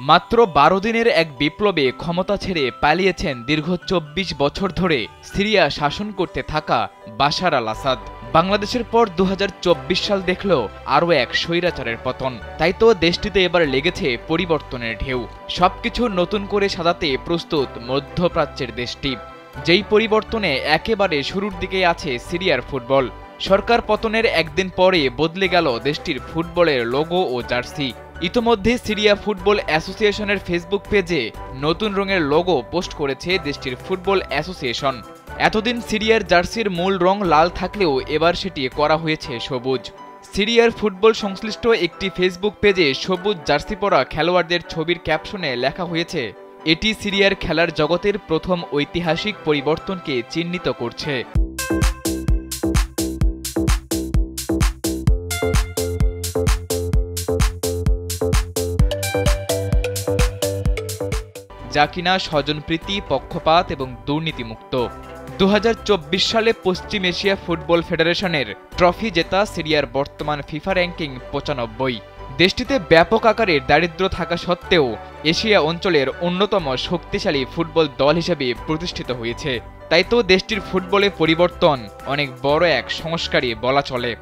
মাত্র ১২ দিনের এক বিপ্লবে ক্ষমতা ছেড়ে পালিয়েছেন দীর্ঘ ২৪ বছর ধরে সিরিয়া শাসন করতে থাকা বাশার আল আসাদ। বাংলাদেশের পর ২০২৪ সাল দেখল আরও এক স্বৈরাচারের পতন। তাই তো দেশটিতে এবার লেগেছে পরিবর্তনের ঢেউ। সবকিছু নতুন করে সাজাতে প্রস্তুত মধ্যপ্রাচ্যের দেশটি। যেই পরিবর্তনে একেবারে শুরুর দিকে আছে সিরিয়ার ফুটবল। সরকার পতনের একদিন পরে বদলে গেল দেশটির ফুটবলের লোগো ও জার্সি। ইতোমধ্যে সিরিয়া ফুটবল অ্যাসোসিয়েশনের ফেসবুক পেজে নতুন রঙের লোগো পোস্ট করেছে দেশটির ফুটবল অ্যাসোসিয়েশন। এতদিন সিরিয়ার জার্সির মূল রং লাল থাকলেও এবার সেটি করা হয়েছে সবুজ। সিরিয়ার ফুটবল সংশ্লিষ্ট একটি ফেসবুক পেজে সবুজ জার্সি পরা খেলোয়াড়দের ছবির ক্যাপশনে লেখা হয়েছে, এটি সিরিয়ার খেলার জগতের প্রথম ঐতিহাসিক পরিবর্তনকে চিহ্নিত করছে। যা কিনা স্বজনপ্রীতি, পক্ষপাত এবং দুর্নীতিমুক্ত। ২০২৪ সালে পশ্চিম এশিয়া ফুটবল ফেডারেশনের ট্রফি জেতা সিরিয়ার বর্তমান ফিফা র্যাঙ্কিং ৯৫। দেশটিতে ব্যাপক আকারের দারিদ্র্য থাকা সত্ত্বেও এশিয়া অঞ্চলের অন্যতম শক্তিশালী ফুটবল দল হিসেবে প্রতিষ্ঠিত হয়েছে। তাই তো দেশটির ফুটবলে পরিবর্তন অনেক বড় এক সংস্কারই বলা চলে।